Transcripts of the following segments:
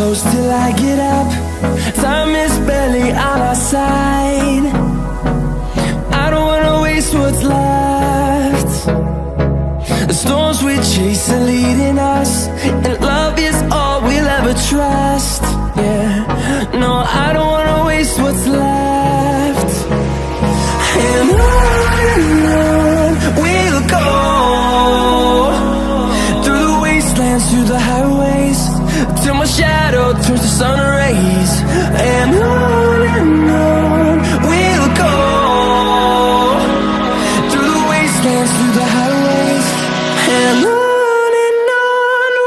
close till I get up. Time is barely on our side. I don't wanna waste what's left. The storms we chase are leading us, and love is all we'll ever trust. Yeah, no, I don't wanna waste what's left. And on we'll go, through the wastelands, through the highways, till my shadow turns to sun rays. And on we'll go, through the wastelands, through the highways, and on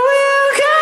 we'll go.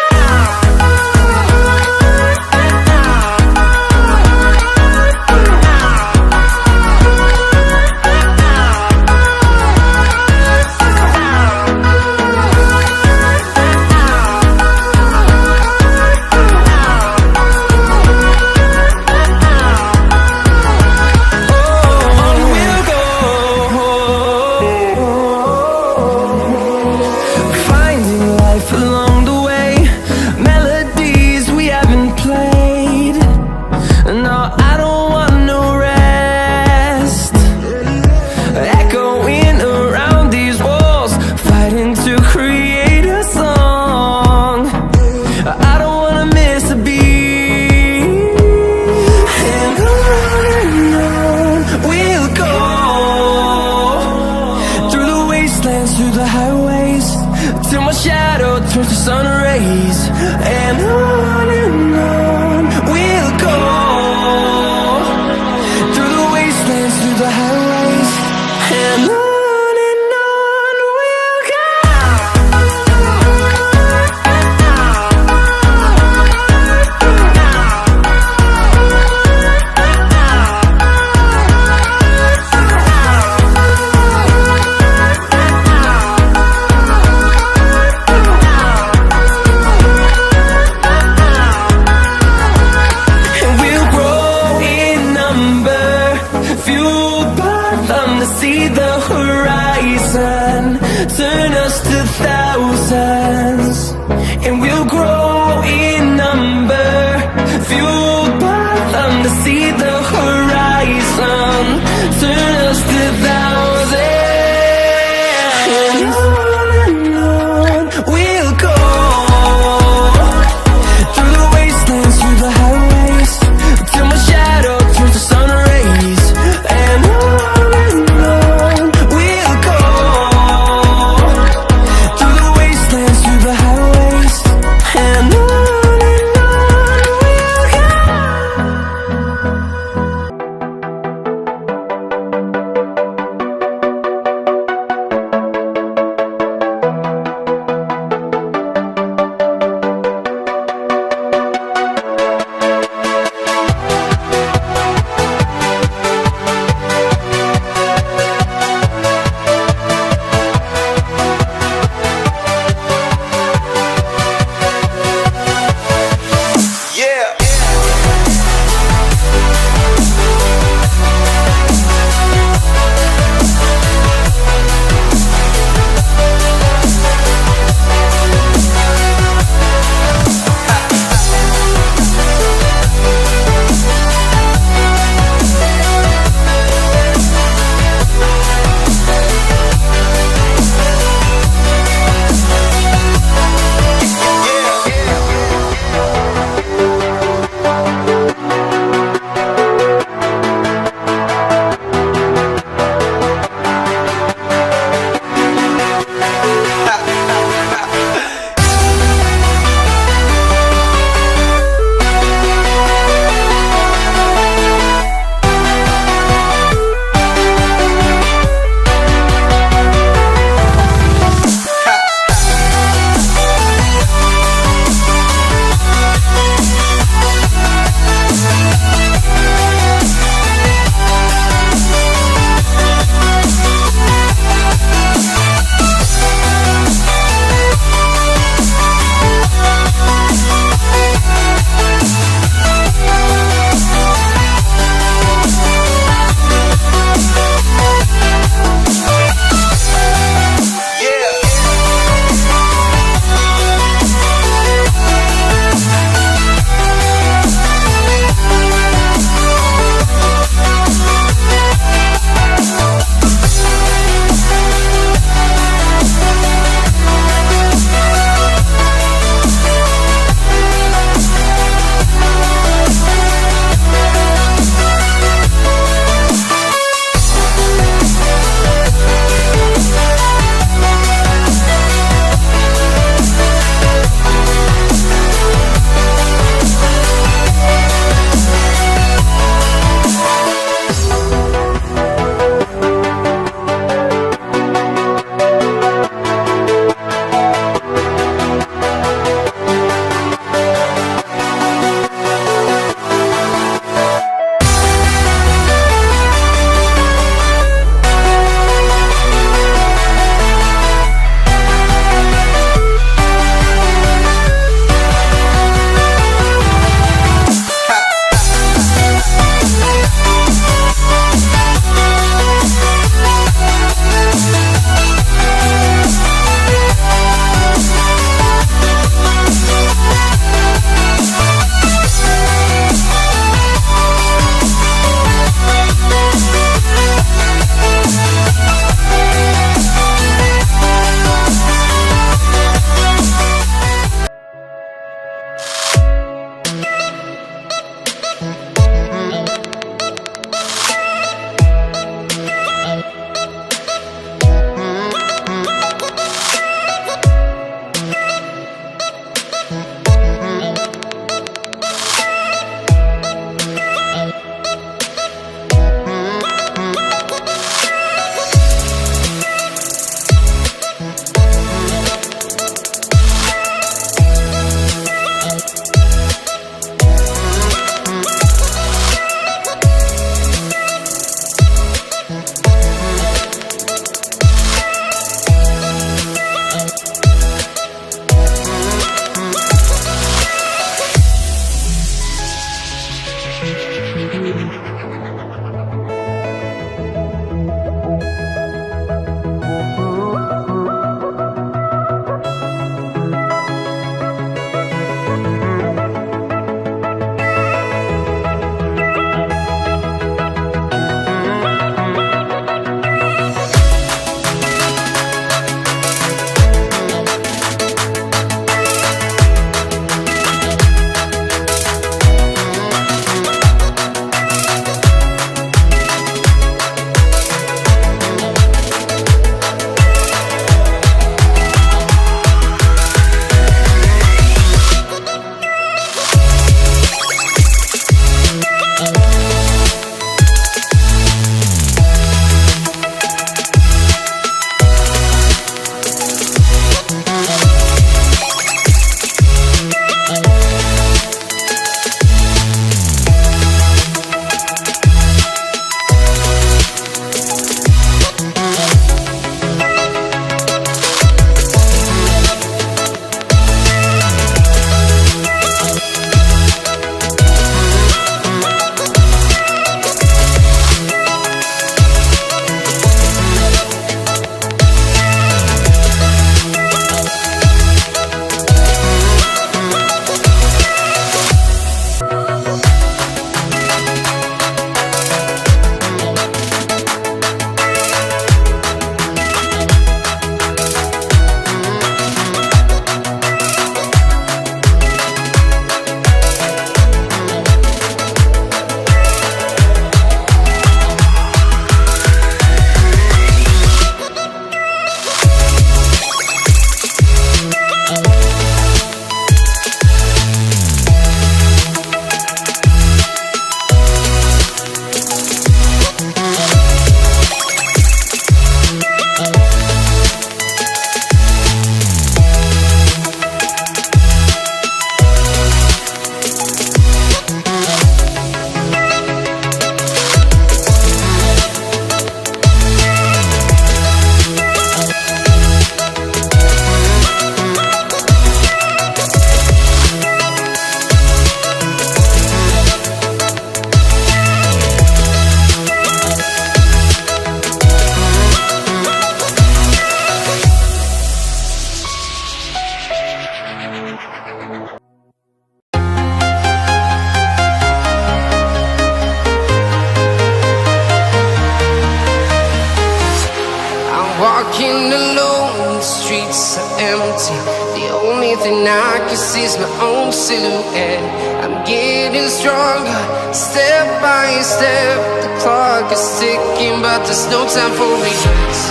empty. The only thing I can see is my own silhouette. I'm getting stronger, step by step. The clock is ticking, but there's no time for regrets.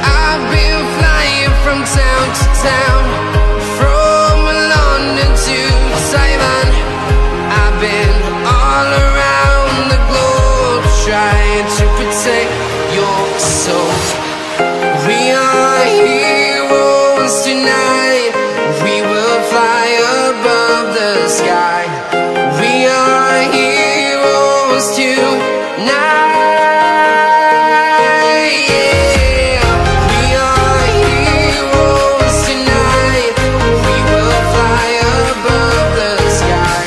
I've been flying from town to town, from London to Taiwan. I've been all around the globe, trying to protect your soul. We are heroes tonight. We will fly above the sky. We are heroes tonight. Yeah. We are heroes tonight. We will fly above the sky.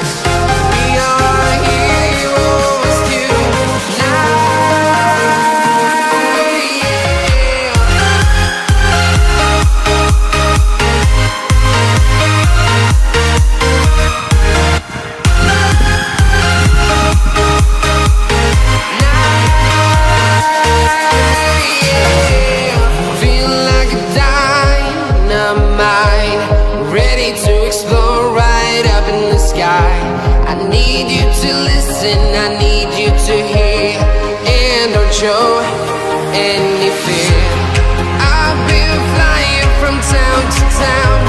We are heroes I need you to listen, I need you to hear, and don't show any fear. I've been flying from town to town,